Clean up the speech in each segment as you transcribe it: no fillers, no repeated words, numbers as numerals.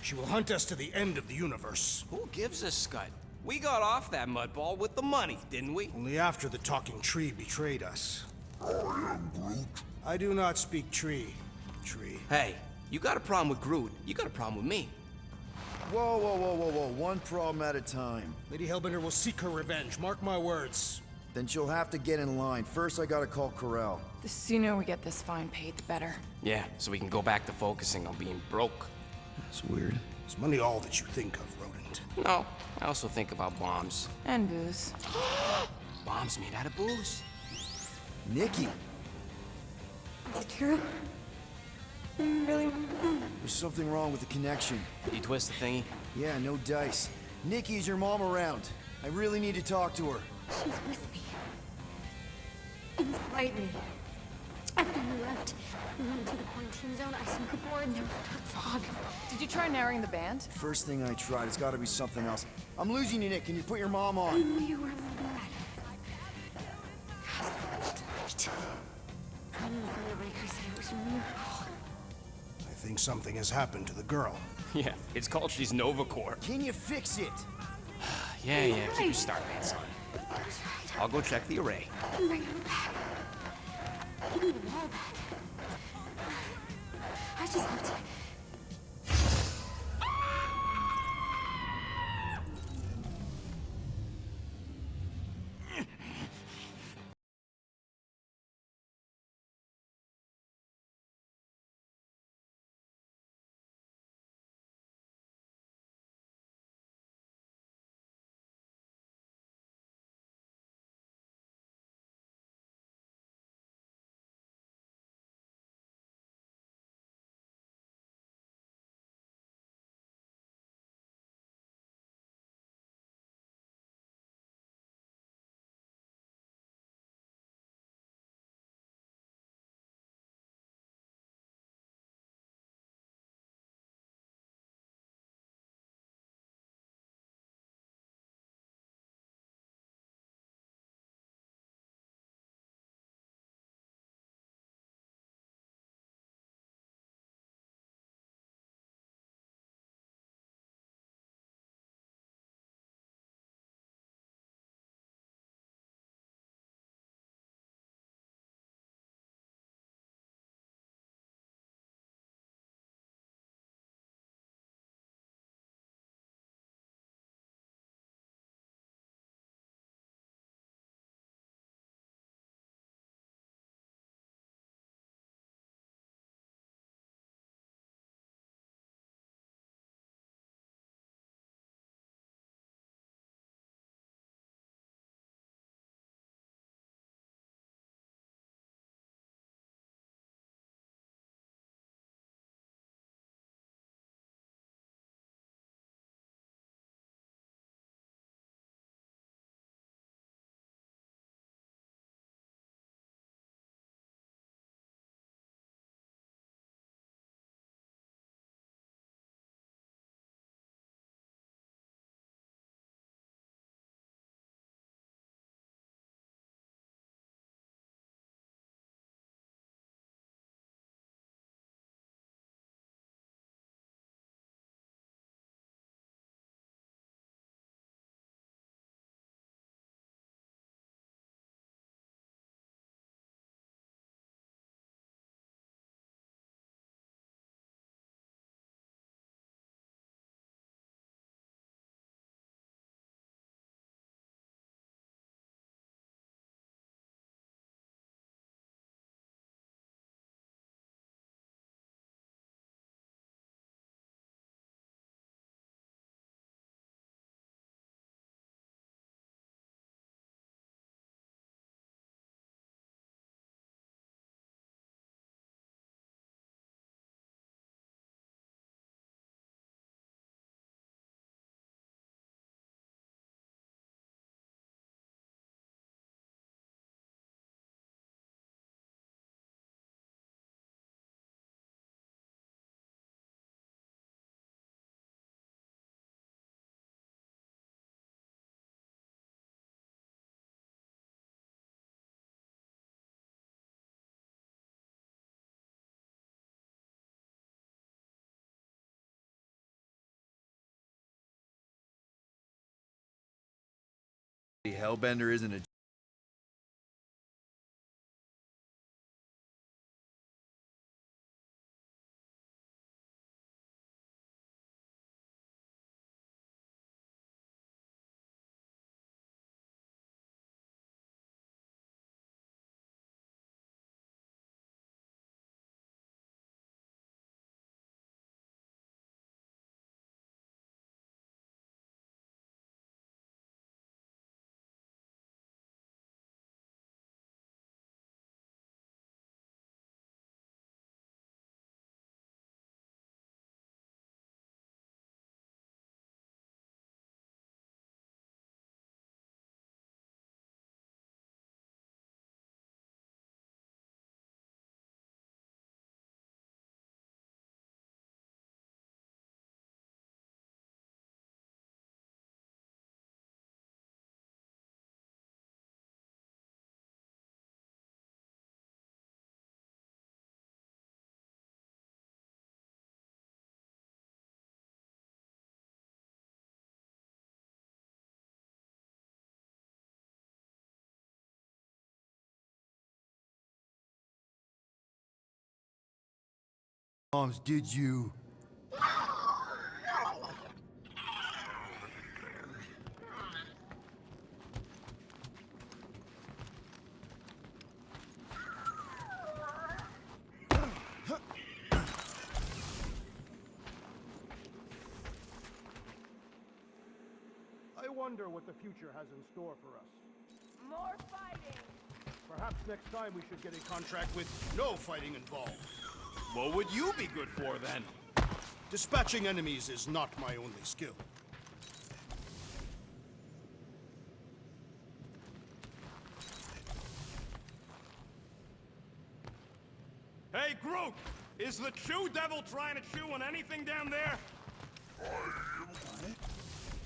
She will hunt us to the end of the universe. Who gives a scut? We got off that mudball with the money, didn't we? Only after the talking tree betrayed us. I am Groot. I do not speak tree. Tree. Hey, you got a problem with Groot, you got a problem with me. Whoa, whoa, whoa, whoa, whoa. One problem at a time. Lady Hellbender will seek her revenge, mark my words. Then she'll have to get in line. First, I gotta call Corel. The sooner we get this fine paid, the better. Yeah, so we can go back to focusing on being broke. That's weird. Is money all that you think of, rodent? No, I also think about bombs. And booze. Bombs made out of booze. Nikki! Is it true? Really? There's something wrong with the connection. Did you twist the thingy? Yeah, no dice. Nikki, is your mom around? I really need to talk to her. She's with me. Inside me. After you left, we went into the quarantine zone. I snuck aboard and there was dark fog. Did you try narrowing the band? First thing I tried, it's gotta be something else. I'm losing you, Nick. Can you put your mom on? You were mad. One of the Breakers said it was a miracle. I think something has happened to the girl. Yeah, it's called she's Nova Corps. Can you fix it? Yeah, keep your star pants on. I'll go check the array. Bring her back. Give me the wall back. I just have to... Hellbender isn't a... Moms, did you... I wonder what the future has in store for us. More fighting! Perhaps next time we should get a contract with no fighting involved. What would you be good for then? Dispatching enemies is not my only skill. Hey, Groot! Is the Chew Devil trying to chew on anything down there?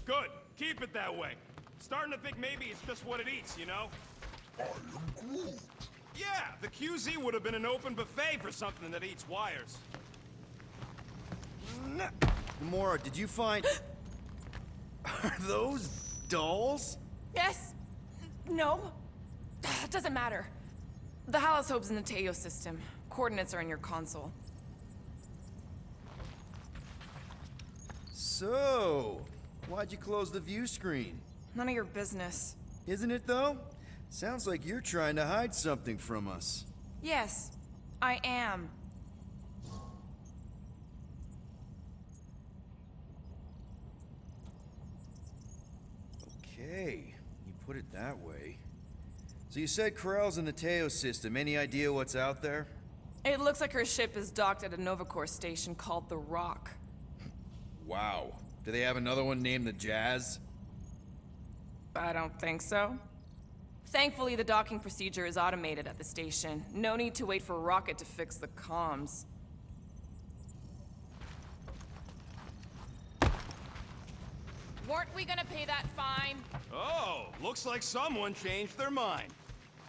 Good. Keep it that way. Starting to think maybe it's just what it eats, you know? Yeah, the QZ would have been an open buffet for something that eats wires. Gamora, did you find... Are those dolls? Yes? No? It doesn't matter. The Halosobe's in the Teo system. Coordinates are in your console. So, why'd you close the view screen? None of your business. Isn't it, though? Sounds like you're trying to hide something from us. Yes, I am. Okay, you put it that way. So you said Corell's in the Teo system. Any idea what's out there? It looks like her ship is docked at a Novacore station called the Rock. Wow. Do they have another one named the Jazz? I don't think so. Thankfully, the docking procedure is automated at the station. No need to wait for Rocket to fix the comms. Weren't we gonna pay that fine? Oh, looks like someone changed their mind.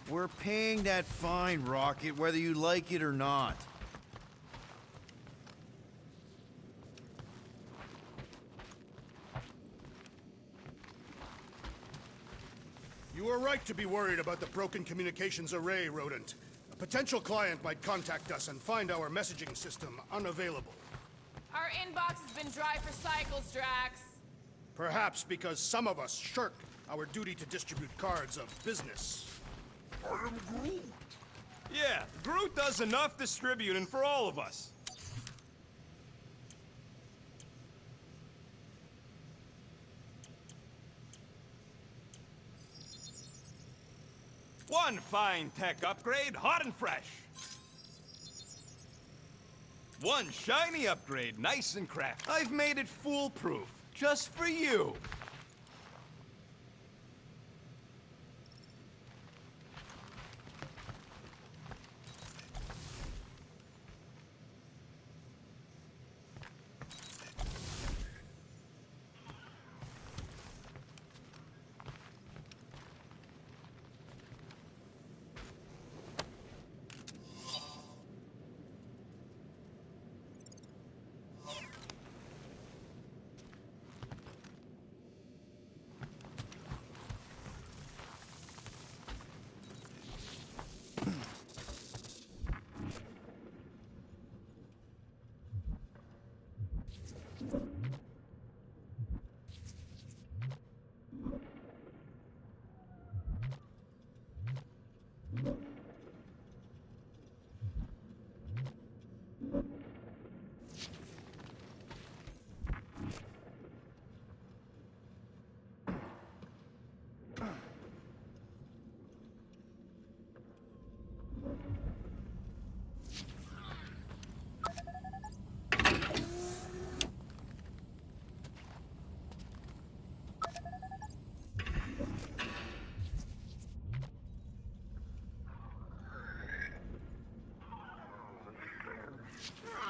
We're paying that fine, Rocket, whether you like it or not. You were right to be worried about the broken communications array, Rodent. A potential client might contact us and find our messaging system unavailable. Our inbox has been dry for cycles, Drax. Perhaps because some of us shirk our duty to distribute cards of business. Yeah, Groot does enough distributing for all of us. One fine tech upgrade, hot and fresh. One shiny upgrade, nice and crafty. I've made it foolproof, just for you.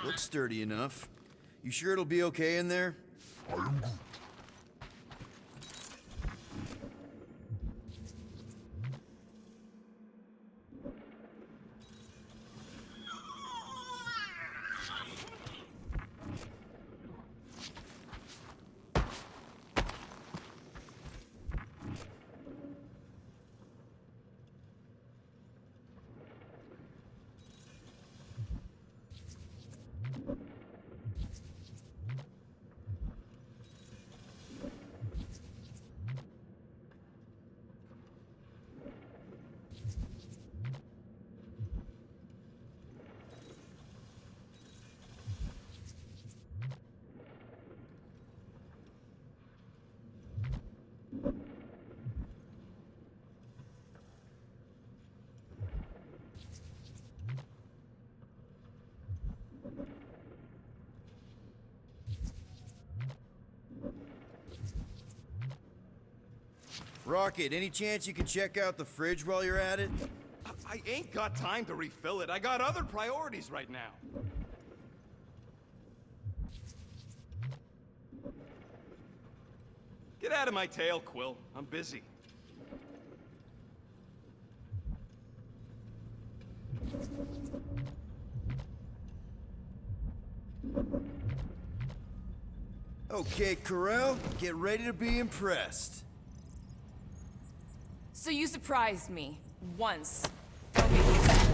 Looks sturdy enough. You sure it'll be okay in there? Rocket, any chance you can check out the fridge while you're at it? I ain't got time to refill it. I got other priorities right now. Get out of my tail, Quill. I'm busy. Okay, Corel, get ready to be impressed. So you surprised me. Once. Don't make me upset.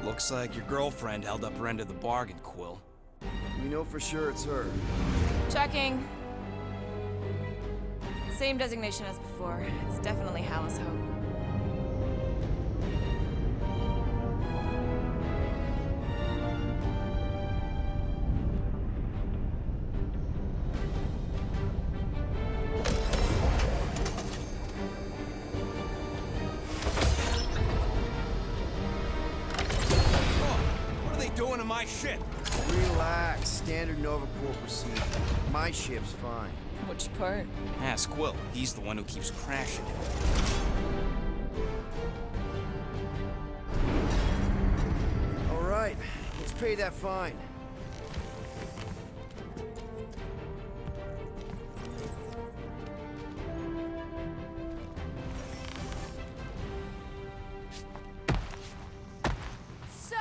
Looks like your girlfriend held up her end of the bargain, Quill. We know for sure it's her. Checking. Same designation as before. It's definitely Hallis Hope. What are they doing to my ship? Relax, standard Nova Corps procedure. My ship's fine. Which part? Ask Quill. He's the one who keeps crashing. All right, let's pay that fine. So,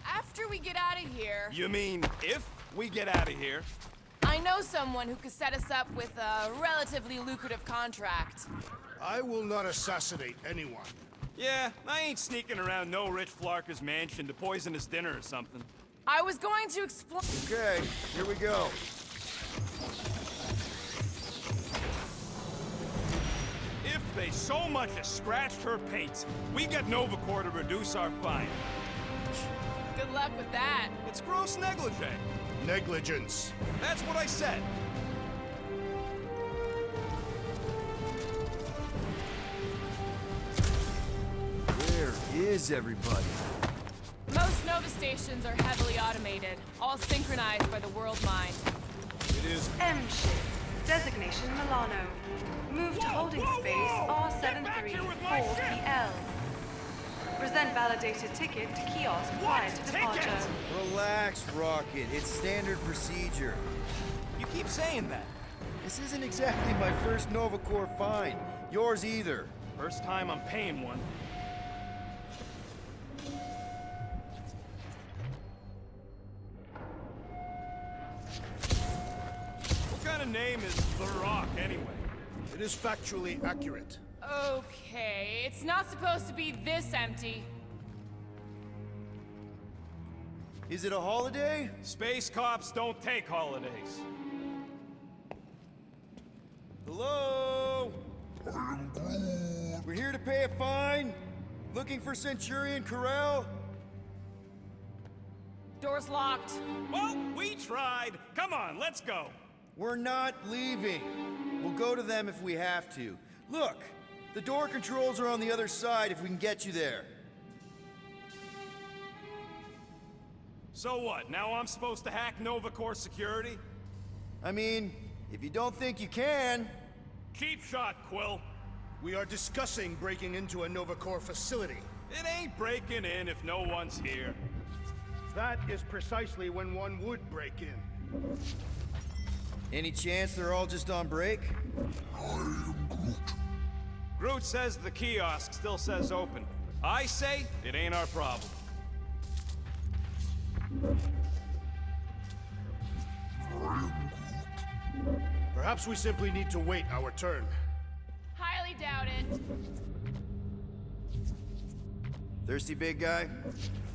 after we get out of here, You mean if we get out of here? I know someone who could set us up with a relatively lucrative contract. I will not assassinate anyone. Yeah, I ain't sneaking around no rich flarker's mansion to poison his dinner or something. I was going to explain. Okay, here we go. If they so much as scratched her paint, we get Nova Corps to reduce our fine. Good luck with that. It's gross negligee. Negligence. That's what I said. Where is everybody? Most Nova stations are heavily automated, all synchronized by the world mind. It is M ship. Designation Milano. Move to holding space R734PL. Present validated ticket to kiosk prior to departure. Relax, Rocket. It's standard procedure. You keep saying that. This isn't exactly my first Nova Corps fine. Yours either. First time I'm paying one. What kind of name is The Rock, anyway? It is factually accurate. Okay, it's not supposed to be this empty. Is it a holiday? Space cops don't take holidays. Hello? We're here to pay a fine. Looking for Centurion Corel? Door's locked. Well, we tried. Come on, let's go. We're not leaving. We'll go to them if we have to. Look, the door controls are on the other side if we can get you there. So what, now I'm supposed to hack Nova Corps security? I mean, if you don't think you can... Cheap shot, Quill. We are discussing breaking into a Nova Corps facility. It ain't breaking in if no one's here. That is precisely when one would break in. Any chance they're all just on break? Groot says the kiosk still says open. I say it ain't our problem. Perhaps we simply need to wait our turn. Highly doubt it. Thirsty, big guy?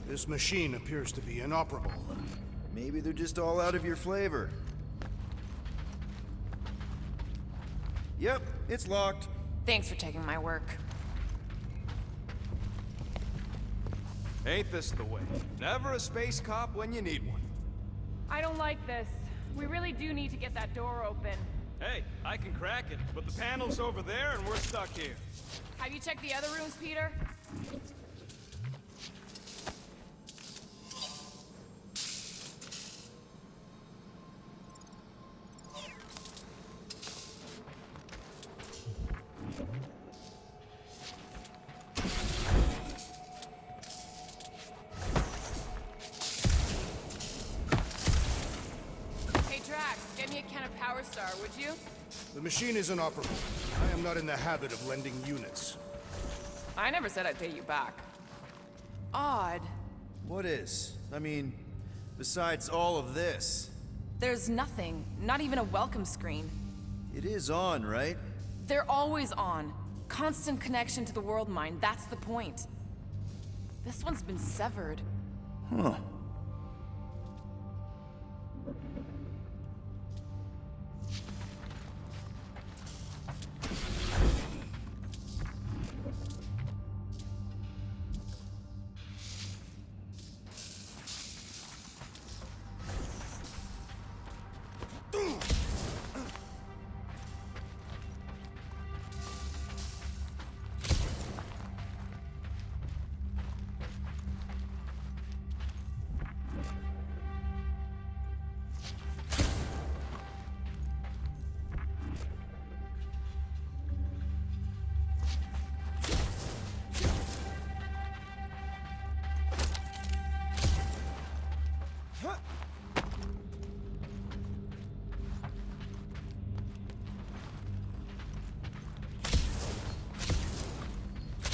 This machine appears to be inoperable. Maybe they're just all out of your flavor. Yep, it's locked. Thanks for taking my work. Ain't this the way? Never a space cop when you need one. I don't like this. We really do need to get that door open. Hey, I can crack it, but the panel's over there and we're stuck here. Have you checked the other rooms, Peter? Hey, Drax, get me a can of Power Star, would you? The machine is inoperable. I am not in the habit of lending units. I never said I'd pay you back. Odd. What is? I mean, besides all of this. There's nothing. Not even a welcome screen. It is on, right? They're always on. Constant connection to the world mind, that's the point. This one's been severed. Huh.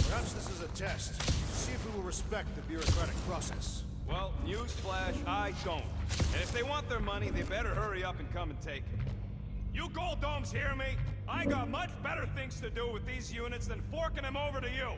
Perhaps this is a test. See if we will respect the bureaucratic process. Well, newsflash, I don't. And if they want their money, they better hurry up and come and take it. You Gold Domes hear me? I got much better things to do with these units than forking them over to you.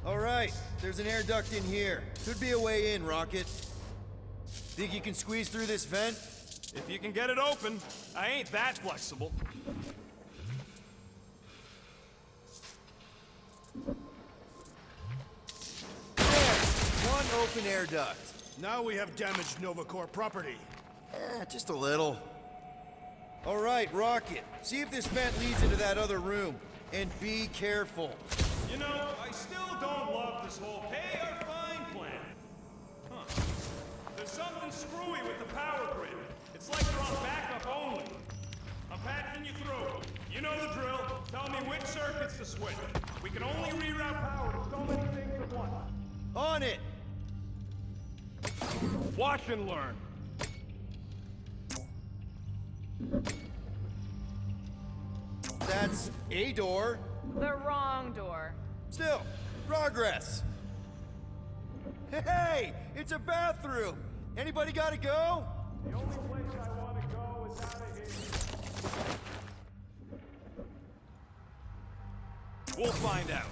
All right, there's an air duct in here. Could be a way in, Rocket. Think you can squeeze through this vent? If you can get it open, I ain't that flexible. There! One open air duct. Now we have damaged Nova Corps property. Just a little. All right, Rocket. See if this vent leads into that other room. And be careful. You know, I still don't love this whole pay or fine plan. Huh. There's something screwy with the power grid. It's like they're on backup only. I'm patching you through. You know the drill. Tell me which circuits to switch. We can only reroute power to so many things at once. On it! Watch and learn. That's a door. The wrong door. Still, progress. Hey, it's a bathroom. Anybody gotta go? The only place I want to go is out of here. We'll find out.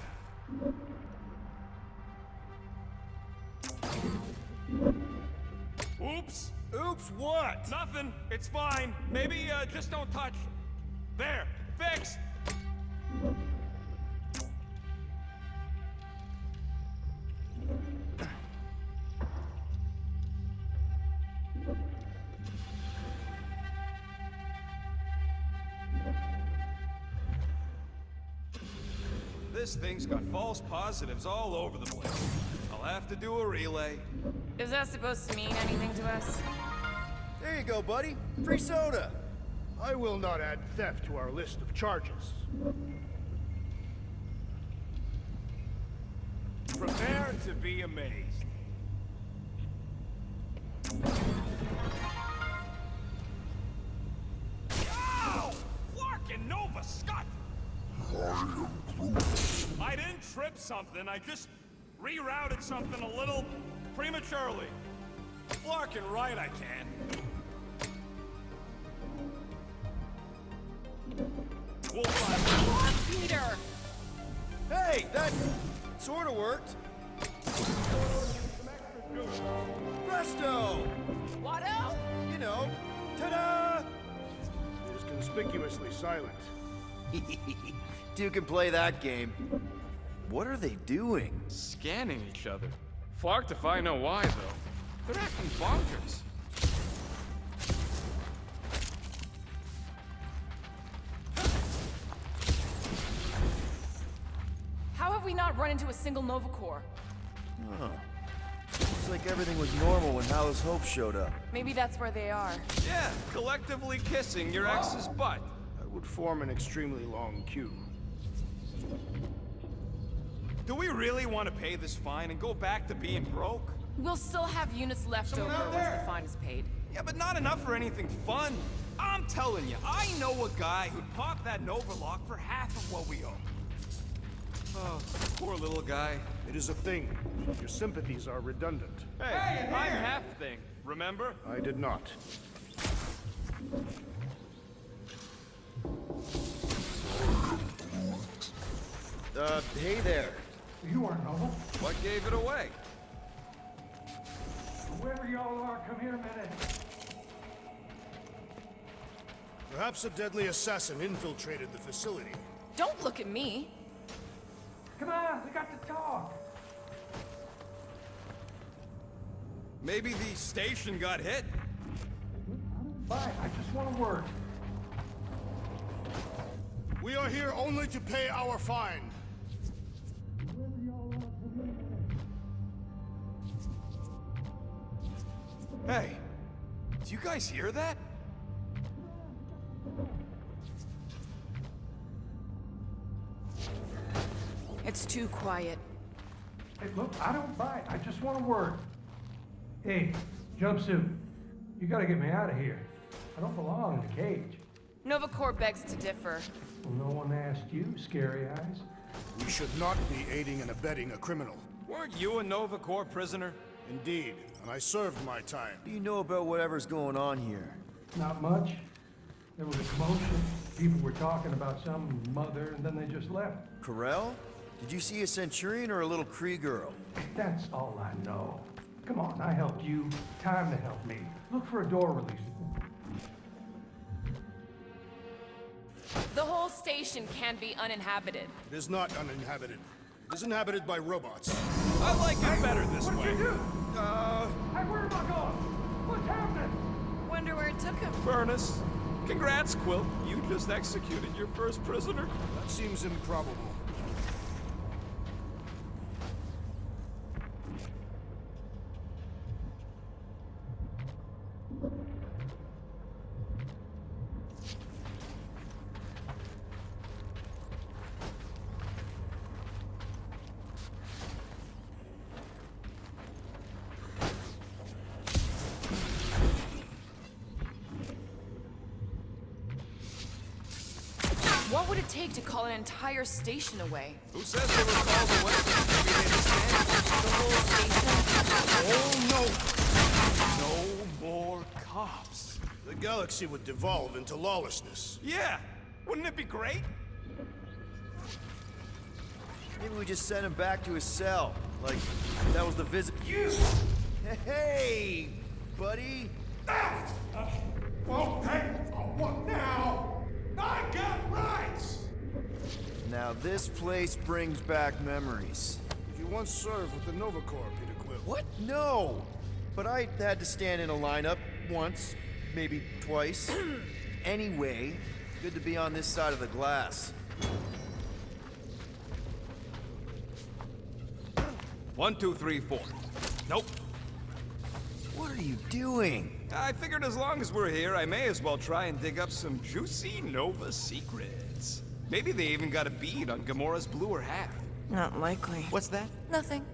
Oops. Oops, what? Nothing. It's fine. Maybe just don't touch. There. Fixed. This thing's got false positives all over the place. I'll have to do a relay. Is that supposed to mean anything to us? There you go, buddy. Free soda. I will not add theft to our list of charges. Prepare to be amazed. Ow! Flarkin' Nova Scott! I didn't trip something, I just rerouted something a little prematurely. Flarkin' right I can. We'll find Peter! Hey, that sorta worked. Presto! Watto? You know, ta-da! It is conspicuously silent. Two can play that game. What are they doing? Scanning each other. Flarked if I know why, though. They're acting bonkers. How have we not run into a single Nova Corps? Huh. Looks like everything was normal when Hallis Hope showed up. Maybe that's where they are. Yeah, collectively kissing your ex's butt. That would form an extremely long queue. Do we really want to pay this fine and go back to being broke? We'll still have units left over out once there. the fine is paid. Yeah, but not enough for anything fun. I'm telling you, I know a guy who'd pop that Nova lock for half of what we owe. Oh, poor little guy. It is a thing. Your sympathies are redundant. Hey, I'm half thing, remember? I did not. Hey there. You aren't Nova. What gave it away? Whoever y'all are, come here a minute. Perhaps a deadly assassin infiltrated the facility. Don't look at me. Come on, we got to talk. Maybe the station got hit? Fine, I just want a word. We are here only to pay our fine. Hey, do you guys hear that? It's too quiet. Hey, look, I don't bite. I just want a word. Hey, jumpsuit, you gotta get me out of here. I don't belong in the cage. Nova Corps begs to differ. Well, no one asked you, Scary Eyes. We should not be aiding and abetting a criminal. Weren't you a Nova Corps prisoner? Indeed, and I served my time. What do you know about whatever's going on here? Not much. There was a commotion. People were talking about some mother, and then they just left. Corel? Did you see a Centurion or a little Kree girl? That's all I know. Come on, I helped you. Time to help me. Look for a door release. The whole station can be uninhabited. It is not uninhabited. It is inhabited by robots. I like it better this What'd way. you do? Hey, where am I going? What's happening? Wonder where it took him. Furnace. Congrats, Quill. You just executed your first prisoner. That seems improbable. What would it take to call an entire station away? Who says they were called away? Maybe they just The whole station? Oh, no! No cops. The galaxy would devolve into lawlessness. Yeah, wouldn't it be great? Maybe we just send him back to his cell. Like, that was the visit. You! Hey, buddy. Okay, what now? I got rights! Now this place brings back memories. You once served with the Nova Corps, Peter Quill. What? No! But I had to stand in a lineup once, maybe twice. Anyway, good to be on this side of the glass. 1, 2, 3, 4. Nope. What are you doing? I figured as long as we're here, I may as well try and dig up some juicy Nova secrets. Maybe they even got a bead on Gamora's bluer half. Not likely. What's that? Nothing.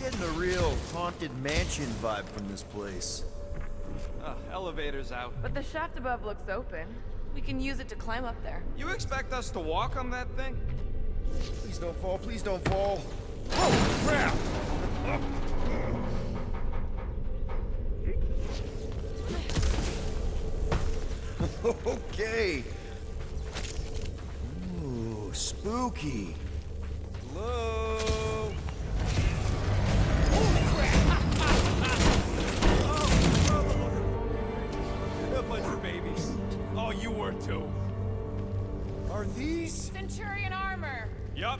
I'm getting a real haunted mansion vibe from this place. Elevator's out. But the shaft above looks open. We can use it to climb up there. You expect us to walk on that thing? Please don't fall, please don't fall. Oh, crap! Okay. Ooh, spooky. Hello? A bunch of babies. Oh, you were too. Are these? Centurion armor! Yup.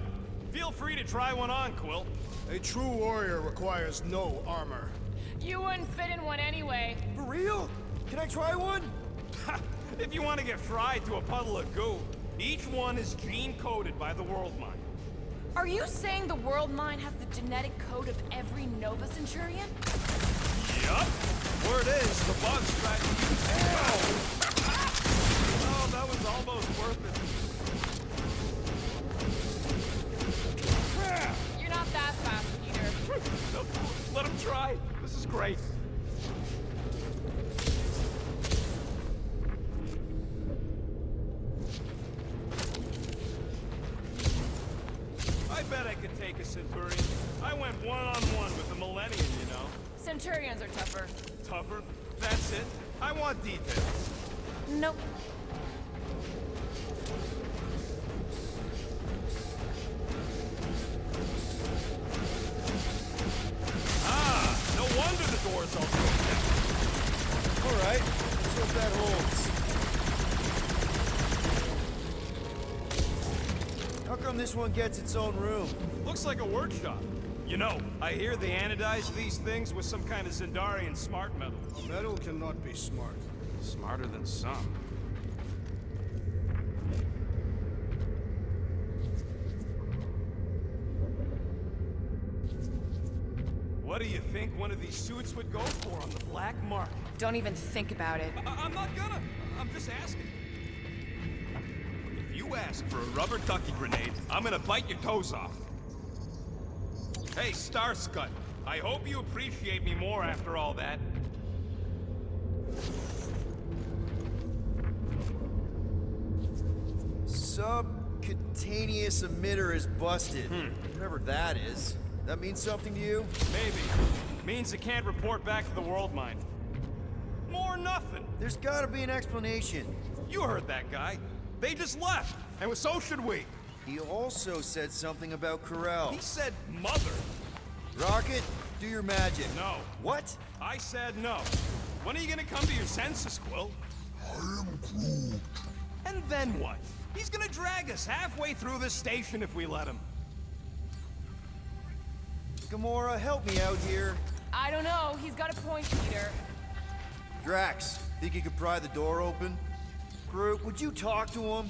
Feel free to try one on, Quill. A true warrior requires no armor. You wouldn't fit in one anyway. For real? Can I try one? If you want to get fried to a puddle of goo, each one is gene-coded by the World Mind. Are you saying the World Mine has the genetic code of every Nova Centurion? Yup. Word is, the bugs tried to use Oh, that was almost worth it. You're not that fast, Peter. Let him try. This is great. I bet I could take a Centurion. I went one-on-one with a Millennium, you know. Centurions are tougher. Tougher? That's it. I want details. Nope. Ah, no wonder the door's all broken. All right, let's hope that holds. How come this one gets its own room? Looks like a workshop. You know, I hear they anodize these things with some kind of Zendarian smart metal. Metal cannot be smart. Smarter than some. What do you think one of these suits would go for on the black market? Don't even think about it. I'm not gonna. I'm just asking. If you ask for a rubber ducky grenade, I'm gonna bite your toes off. Hey, Starscut. I hope you appreciate me more after all that. Subcutaneous emitter is busted. Whatever that is. That means something to you? Maybe. Means it can't report back to the World Mind. More nothing. There's gotta be an explanation. You heard that guy. They just left. And so should we. He also said something about Corel. He said mother. Rocket, do your magic. No. What? I said no. When are you gonna come to your senses, Quill? I am Groot. And then what? He's gonna drag us halfway through this station if we let him. Gamora, help me out here. I don't know. He's got a point, Peter. Drax, think you could pry the door open? Groot, would you talk to him?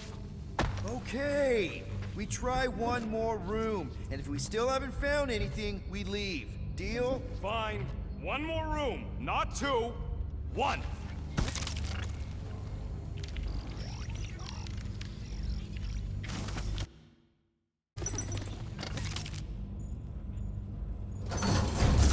Okay. We try one more room, and if we still haven't found anything, we leave. Deal? Fine. One more room, not two. One.